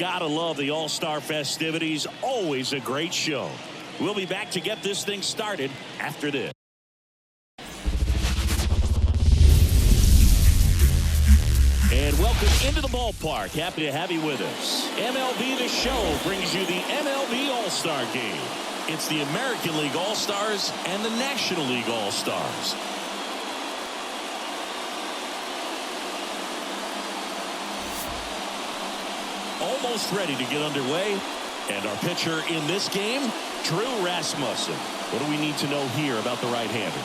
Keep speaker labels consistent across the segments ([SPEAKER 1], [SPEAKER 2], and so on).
[SPEAKER 1] Gotta love the All-Star festivities. Always a great show. We'll be back to get this thing started after this. And welcome into the ballpark. Happy to have you with us. MLB The Show brings you the MLB All-Star Game. It's the American League All-Stars and the National League All-Stars. Almost ready to get underway. And our pitcher in this game, Drew Rasmussen. What do we need to know here about the right-hander?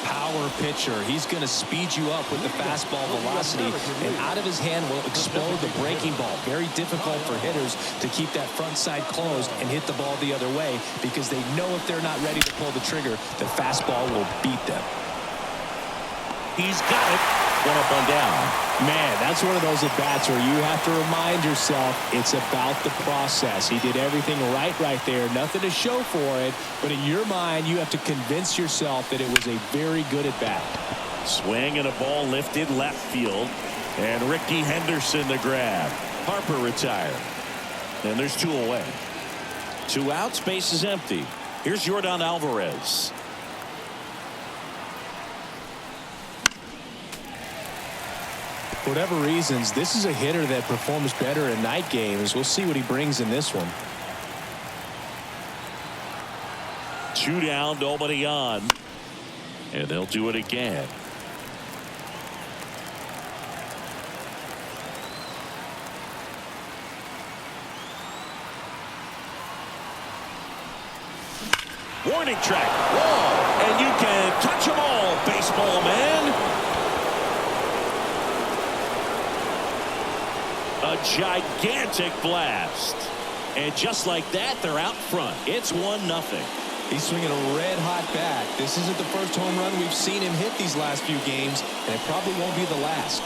[SPEAKER 2] Power pitcher. He's going to speed you up with the fastball velocity, and out of his hand will explode the breaking ball. Very difficult for hitters to keep that front side closed and hit the ball the other way, because they know if they're not ready to pull the trigger, the fastball will beat them.
[SPEAKER 1] He's got it. One up, one down.
[SPEAKER 2] Man, that's one of those at-bats where you have to remind yourself it's about the process. He did everything right there. Nothing to show for it, but in your mind, you have to convince yourself that it was a very good at-bat.
[SPEAKER 1] Swing and a ball lifted left field. And Ricky Henderson the grab. Harper retired. And there's two away. 2 outs, base is empty. Here's Yordan Alvarez.
[SPEAKER 2] For whatever reasons, this is a hitter that performs better in night games. We'll see what he brings in this one.
[SPEAKER 1] 2 down, nobody on. And they'll do it again. Warning track. Whoa. And you can touch them all, baseball man. A gigantic blast. And just like that, they're out front. It's 1-0.
[SPEAKER 2] He's swinging a red-hot bat. This isn't the first home run we've seen him hit these last few games, and it probably won't be the last.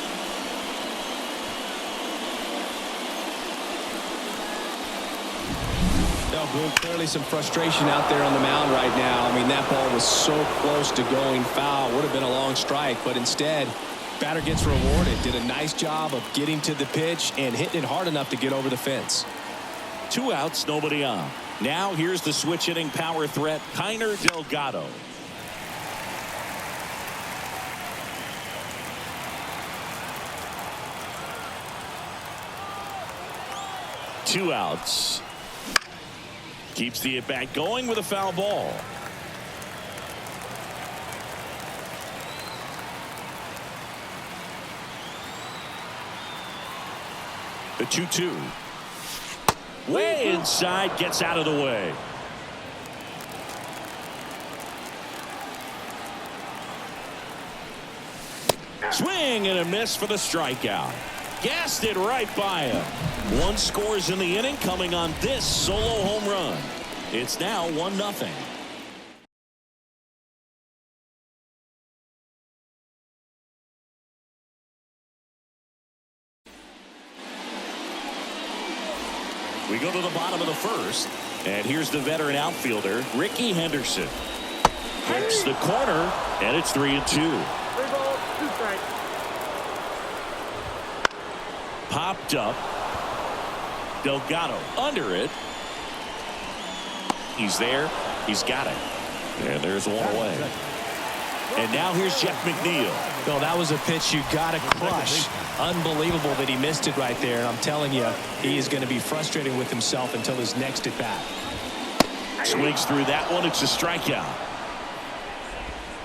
[SPEAKER 2] No, Boone, clearly some frustration out there on the mound right now. I mean, that ball was so close to going foul. Would have been a long strike, but instead, batter gets rewarded. Did a nice job of getting to the pitch and hitting it hard enough to get over the fence.
[SPEAKER 1] 2 outs, nobody on. Now here's the switch hitting power threat, Kiner Delgado. Two outs. Keeps the at-bat going with a foul ball. The 2-2. Way inside, gets out of the way. Swing and a miss for the strikeout. Gassed it right by him. 1 scores in the inning, coming on this solo home run. It's now 1-0. We go to the bottom of the first, and here's the veteran outfielder, Ricky Henderson. Hits the corner, and it's 3-2.
[SPEAKER 3] 3 balls, 2 strikes.
[SPEAKER 1] Popped up. Delgado under it. He's there. He's got it. And there's 1 away. And now here's Jeff McNeil.
[SPEAKER 2] Well, that was a pitch you got to crush. Unbelievable that he missed it right there. And I'm telling you, he is going to be frustrated with himself until his next at bat.
[SPEAKER 1] Swings through that one. It's a strikeout.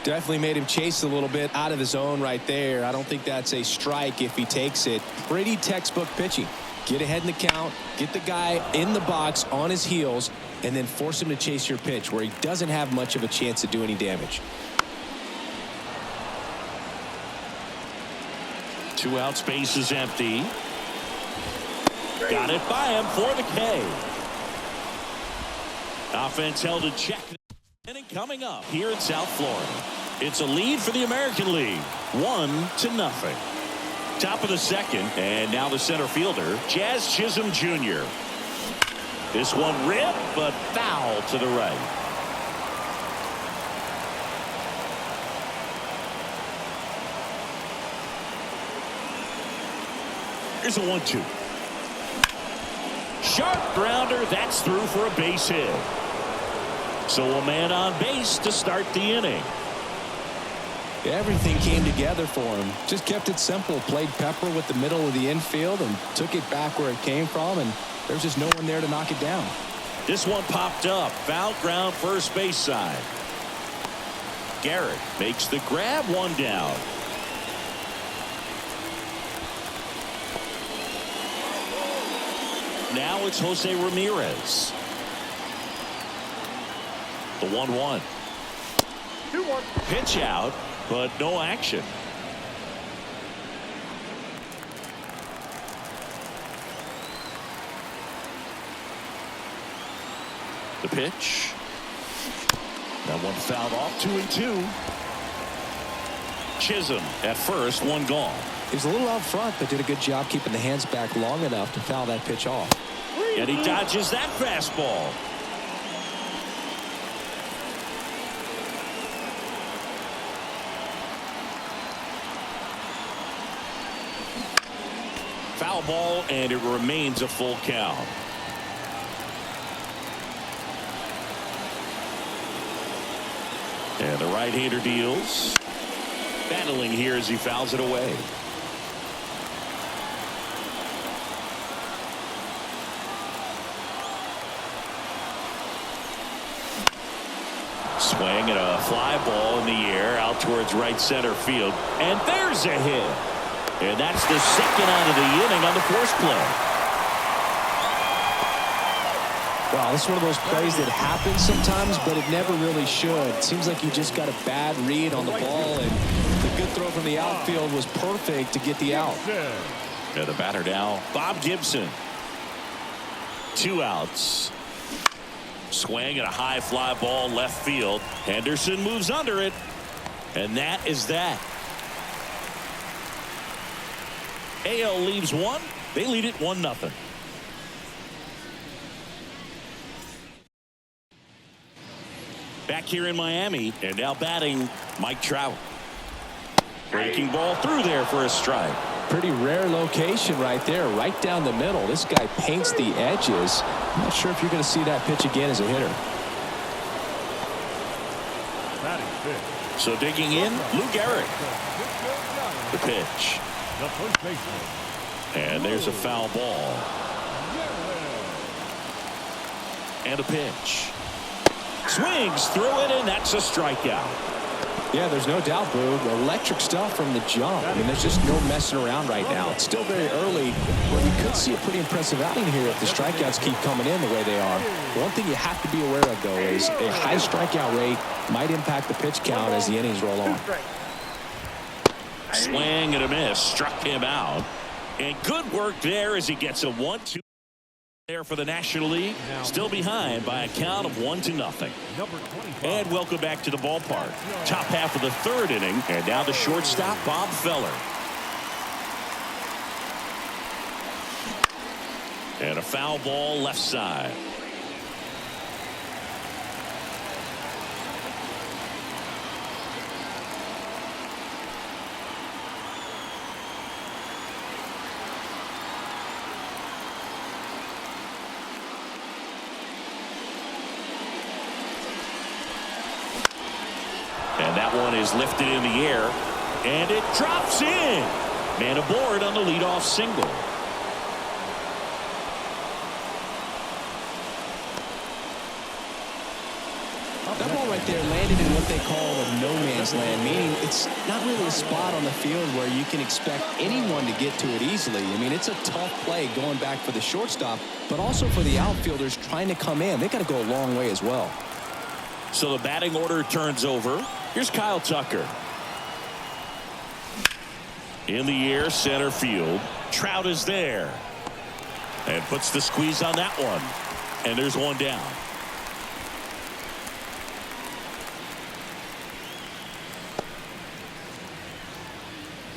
[SPEAKER 2] Definitely made him chase a little bit out of his own right there. I don't think that's a strike if he takes it. Pretty textbook pitching. Get ahead in the count, get the guy in the box on his heels, and then force him to chase your pitch where he doesn't have much of a chance to do any damage.
[SPEAKER 1] 2 outs, base is empty. Got it by him for the K. Offense held in check. Inning coming up here in South Florida. It's a lead for the American League. 1-0. Top of the second, and now the center fielder, Jazz Chisholm Jr. This one ripped, but foul to the right. Here's a 1-2. sharp grounder. That's through for a base hit. So a man on base to start the inning.
[SPEAKER 2] Everything came together for him. Just kept it simple. Played pepper with the middle of the infield and took it back where it came from, and there's just no one there to knock it down.
[SPEAKER 1] This one popped up. Foul ground, first base side. Garrett makes the grab, one down. Now it's Jose Ramirez. The 1-1.
[SPEAKER 3] 2-1.
[SPEAKER 1] Pitch out, but no action. The pitch. That one fouled off, 2-2. Chisholm at first, one gone.
[SPEAKER 2] He was a little out front, but did a good job keeping the hands back long enough to foul that pitch off.
[SPEAKER 1] And he dodges that fastball. Foul ball, and it remains a full count. And the right-hander deals. Battling here as he fouls it away. Swing and a fly ball in the air out towards right center field. And there's a hit. And that's the second out of the inning on the force play.
[SPEAKER 2] Wow, this is one of those plays that happens sometimes, but it never really should. Seems like you just got a bad read on the ball, and the good throw from the outfield was perfect to get the out.
[SPEAKER 1] And the batter now, Bob Gibson. 2 outs. Swing and a high fly ball left field. Henderson moves under it. And that is that. AL leaves one. They lead it 1-0. Back here in Miami, and now batting Mike Trout. Breaking ball through there for a strike.
[SPEAKER 2] Pretty rare location right there, right down the middle. This guy paints the edges. I'm not sure if you're going to see that pitch again as a hitter.
[SPEAKER 1] So digging in, Lou Gehrig. The pitch. And there's a foul ball. And a pitch. Swings through it, and that's a strikeout.
[SPEAKER 2] Yeah, there's no doubt, Boo. Electric stuff from the jump. I mean, there's just no messing around right now. It's still very early, but we could see a pretty impressive outing here if the strikeouts keep coming in the way they are. One thing you have to be aware of, though, is a high strikeout rate might impact the pitch count as the innings roll on.
[SPEAKER 1] Swing and a miss. Struck him out. And good work there as he gets a 1-2 there for the National League. Still behind by a count of 1-0. And welcome back to the ballpark. Top half of the third inning. And now the shortstop, Bob Feller. And a foul ball left side. And that one is lifted in the air, and it drops in. Man aboard on the leadoff single.
[SPEAKER 2] That ball right there landed in what they call a no man's land, meaning it's not really a spot on the field where you can expect anyone to get to it easily. I mean, it's a tough play going back for the shortstop, but also for the outfielders trying to come in. They got to go a long way as well.
[SPEAKER 1] So the batting order turns over. Here's Kyle Tucker. In the air, center field. Trout is there. And puts the squeeze on that one. And there's one down.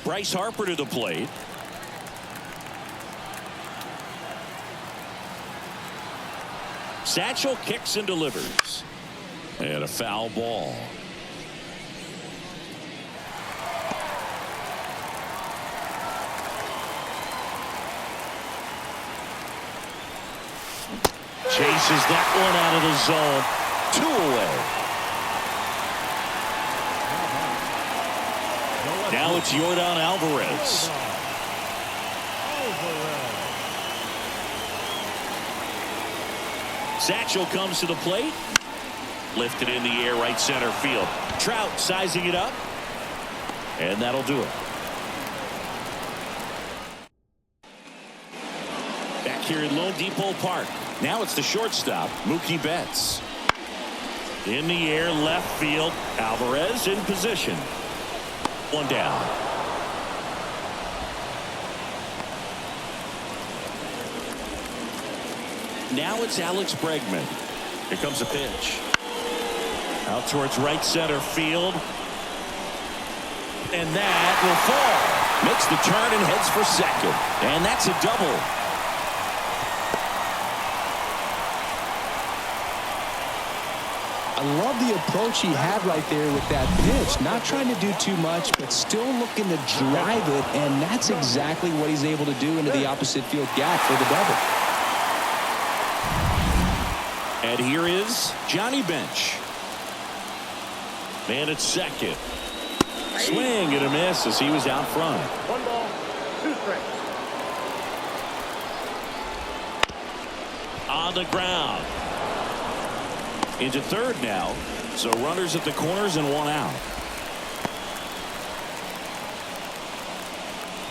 [SPEAKER 1] Bryce Harper to the plate. Satchel kicks and delivers. And a foul ball. Chases that one out of the zone. 2 away. Now it's Yordan Alvarez. Satchel comes to the plate. Lifted in the air, right center field. Trout sizing it up. And that'll do it. Back here in Lone Depot Park. Now it's the shortstop, Mookie Betts. In the air, left field. Alvarez in position. 1 down. Now it's Alex Bregman. Here comes a pitch. Out towards right center field. And that will fall. Makes the turn and heads for second. And that's a double.
[SPEAKER 2] I love the approach he had right there with that pitch. Not trying to do too much, but still looking to drive it. And that's exactly what he's able to do into the opposite field gap for the double.
[SPEAKER 1] And here is Johnny Bench. Man at second. Swing and a miss as he was out front.
[SPEAKER 3] 1 ball, 2 strikes.
[SPEAKER 1] On the ground. Into third now. So runners at the corners and 1 out.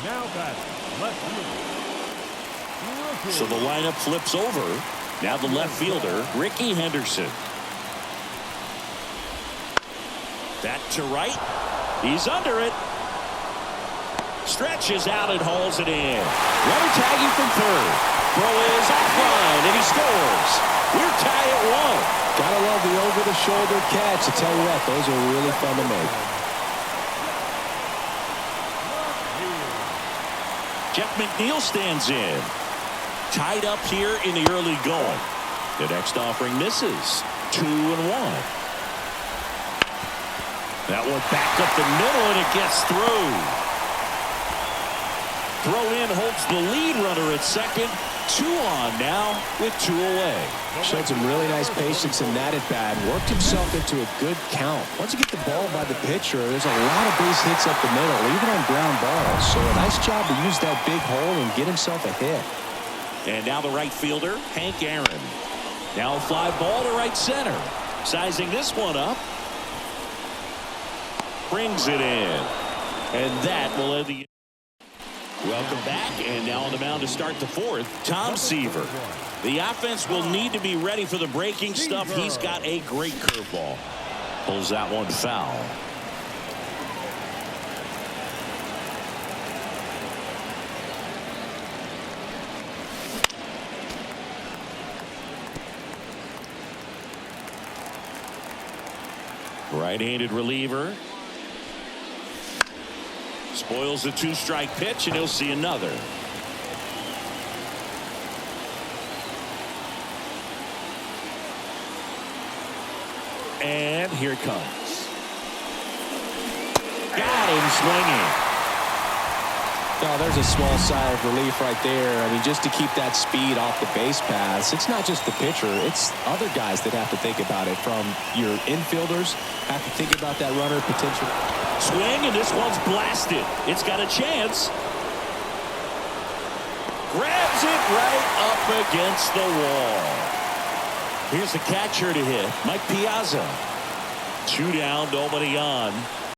[SPEAKER 3] Now back, left field.
[SPEAKER 1] So the lineup flips over. Now the left fielder, Ricky Henderson. Back to right. He's under it. Stretches out and hauls it in. Runner tagging from third. Throw is offline and he scores. We're tied at 1.
[SPEAKER 2] Gotta love the over-the-shoulder catch. I tell you what, those are really fun to make.
[SPEAKER 1] Jeff McNeil stands in. Tied up here in the early going. The next offering misses. 2-1. That one back up the middle and it gets through. Throw in holds the lead runner at second. 2 on now with 2 away.
[SPEAKER 2] Showed some really nice patience in that at bat. Worked himself into a good count. Once you get the ball by the pitcher, there's a lot of base hits up the middle, even on ground balls. So a nice job to use that big hole and get himself a hit.
[SPEAKER 1] And now the right fielder, Hank Aaron. Now a fly ball to right center. Sizing this one up. Brings it in. And that will end the... Welcome back, and now on the mound to start the 4th, Tom Seaver. The offense will need to be ready for the breaking stuff. He's got a great curveball. Pulls that one foul. Right-handed reliever. Spoils the 2-strike pitch, and he'll see another. And here it comes. Got him swinging.
[SPEAKER 2] Oh, there's a small sigh of relief right there. I mean, just to keep that speed off the base paths. It's not just the pitcher. It's other guys that have to think about it. From your infielders, have to think about that runner potential.
[SPEAKER 1] Swing, and this one's blasted. It's got a chance. Grabs it right up against the wall. Here's the catcher to hit, Mike Piazza. 2 down, nobody on.